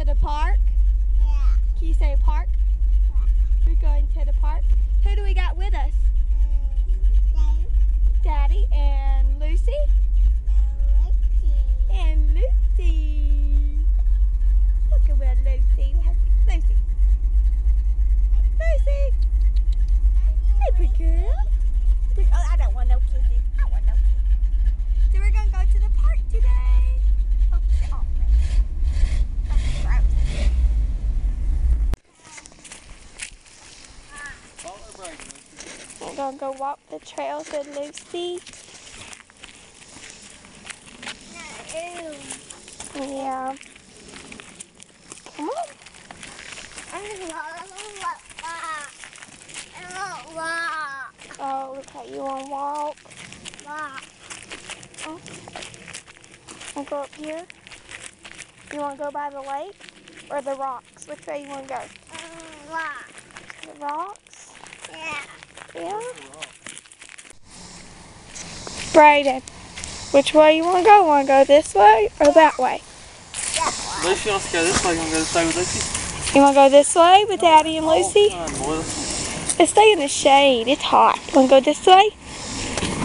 to the park? Yeah. Can you say park? Yeah. We're going to the park. Who do we got with us? Daddy and Lucy? And Lucy. Look at where Lucy. Lucy. Lucy. Hey, pretty girl. Oh, I don't want no kisses. I want no kisses. So we're going to go to the park today. Oh, get off me. That's gross. I'm going to go walk the trails with Lucy. Yeah. Come on. Oh, okay. You want to walk? Oh. I'll go up here. You want to go by the lake or the rocks? Which way you want to go? The rocks? Yeah? Brayden, which way you want to go? Want to go this way or that way? Lucy wants to go this way. You want to go this way with Lucy? You want to go this way with Daddy and Lucy? Boy. Let's stay in the shade. It's hot. Want to go this way?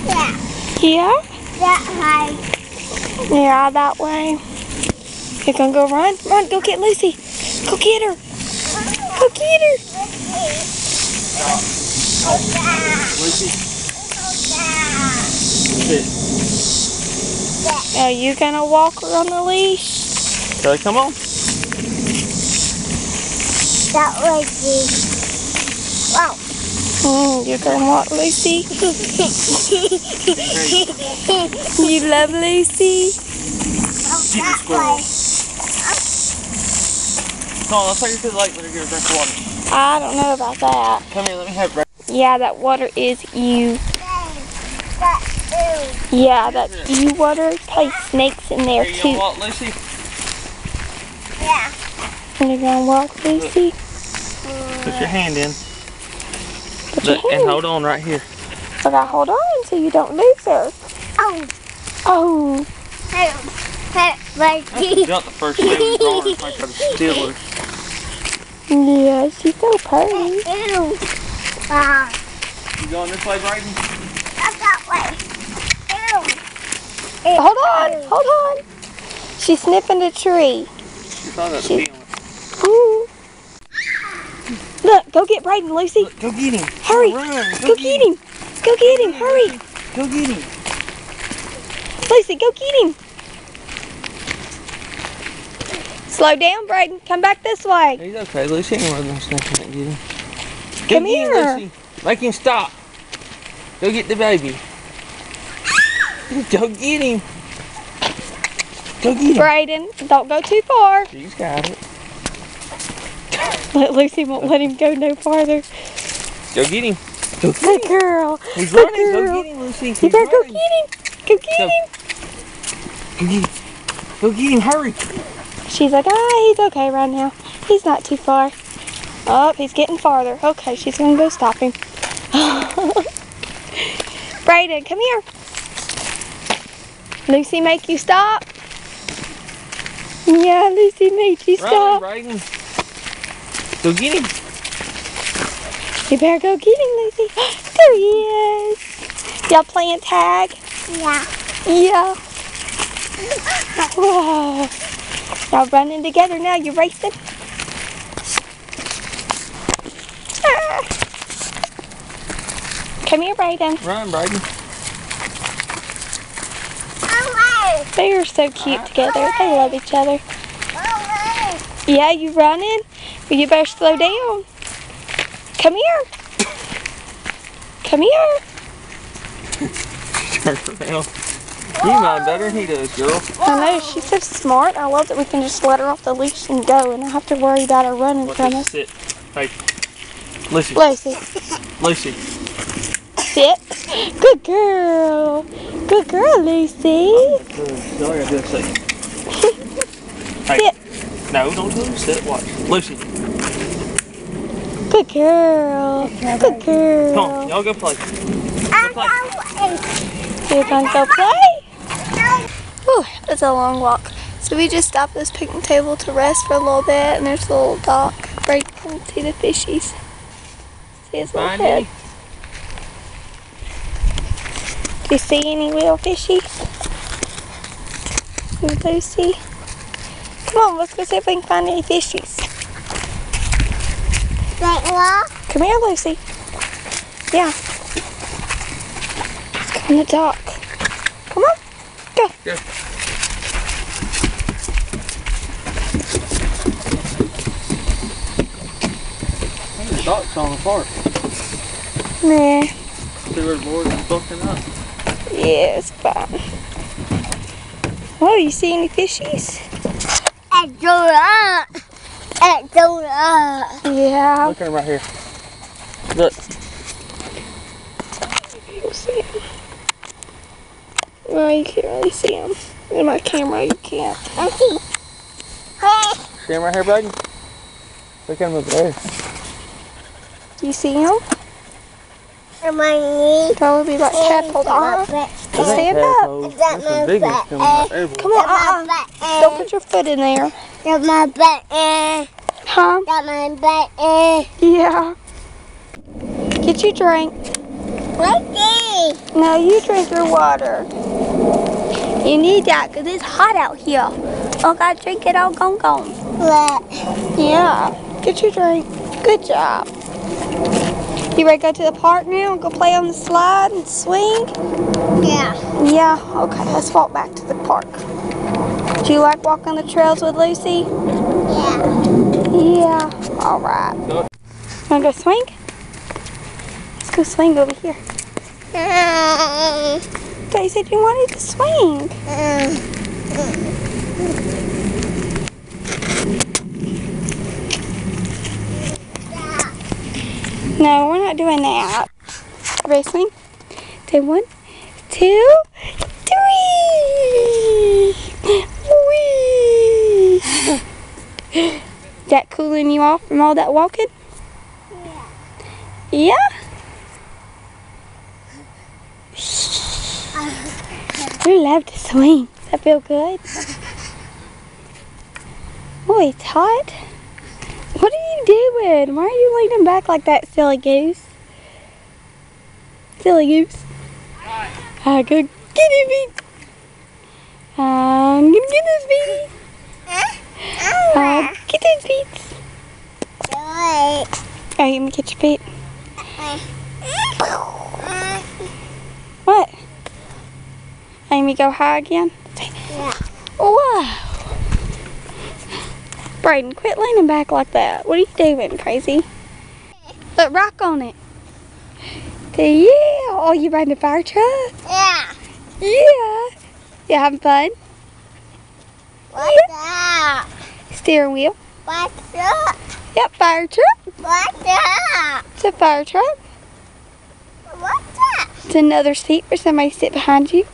Yeah. Yeah? That way. Yeah, that way. You're going to go run? Run, go get Lucy. Go get her. Go get her. Lucy. Sit. Are you going to walk her on the leash? Okay, come on. That way, wow. You're going to walk Lucy? You love Lucy? That way. Come on, let's take her to the lake. Let her get a drink of water. I don't know about that. Come here, let me have it. Yeah, that water is ew. Yeah, that's ew water. Probably snakes in there Are you too. gonna walk, Lucy? Yeah. And you're gonna walk Lucy? Put your hand in. Put your And hand. hold on right here. I gotta hold on so you don't lose her. Oh. Oh. Like Got the first thing in the drawer. I try to steal her. Yeah, she's so pretty. Ew. You going this way, Brayden? That way. Ew. Hold on, hold on. She's sniffing the tree. You thought that would be on it. Ooh. Look, go get Brayden, Lucy. Look, go get him. Hurry. Run. Go get him. Go get him. Hurry. Go get him. Lucy, go get him. Slow down, Brayden. Come back this way. He's okay, Lucy. Ain't worth no snake can't get him. Go Come get here. him, Lucy. Make him stop. Go get the baby. Go get him. Go get him. Brayden, don't go too far. He's got it. Lucy won't let him go no farther. Go get him. Go get Good him. girl. He's Good running. girl. Go get him, Lucy. You He's better go running. get him. Go get Go. him. Go get him. Go get him. Hurry. She's like, he's okay right now. He's not too far. Oh, he's getting farther. Okay, she's going to go stop him. Brayden, come here. Lucy make you stop? Yeah, Lucy made you stop. Run, Brayden. Go get him. You better go get him, Lucy. There he is. Y'all playing tag? Yeah. Yeah. Whoa. Y'all running together now. You racing? Ah. Come here, Brayden. Run, Brayden. They are so cute together. They love each other. Yeah, you running? Well, you better slow down. Come here. Come here. Turn around. You mind better than he does, girl. I know, she's so smart. I love that we can just let her off the leash and go and not have to worry about her running from us. Sit. Hey. Lucy. Lucy, Lucy. sit. Good girl. Good girl, Lucy. Good. Y'all gotta do a second. Hey. Sit. No, don't do it. Sit. Watch. Lucy. Good girl. Good girl. Come on. Y'all go play. You're gonna go play? Whew, it's a long walk. So we just stopped at this picnic table to rest for a little bit, and there's a little dock. Brady can see the fishies. See his little head. Do you see any little fishies? Lucy? Come on, let's go see if we can find any fishies. Come here, Lucy. Yeah. Let's go on the dock. Come on. Go. Go. The dock's falling apart. Nah. See where the boards are fucking up. Yeah, it's fine. Oh, you see any fishies? Yeah. Look at him right here. Look. You'll see him. Well, you can't really see him. In my camera, you can't. See him right here, Brady? Look at him over there. You see him? Mommy. Probably like tadpole. Stand up. There's some big ones coming out there. Come on, Don't put your foot in there. Got my butt. Huh? Got my butt. Yeah. Get your drink. Lucky. No, you drink your water. You need that because it's hot out here. Oh, gotta drink it all gone. What? Yeah. Get your drink. Good job. You ready to go to the park now and go play on the slide and swing? Yeah. Yeah, okay, let's walk back to the park. Do you like walking the trails with Lucy? Yeah. Yeah, all right. Wanna go swing? Let's go swing over here. Thought you said you wanted to swing. No, we're not doing that. Ready to swing? Okay, 1, 2, 3. Whee! That cooling you off from all that walking? Yeah. You love to swing. Does that feel good? Oh, it's hot. What are you doing? Why are you leaning back like that, silly goose? Silly goose. Go get it, Beat. I'm gonna get this, baby. Get this, Beats. Oh, you gonna get your feet? What? Let me go high again? Yeah. Wow. Braden, quit leaning back like that. What are you doing, crazy? Look, rock on it. Yeah. Oh, you riding the fire truck? Yeah. Yeah. You having fun? What's that? Steering wheel. What's that? Yep, fire truck. What's that? It's a fire truck. What's that? It's another seat for somebody to sit behind you.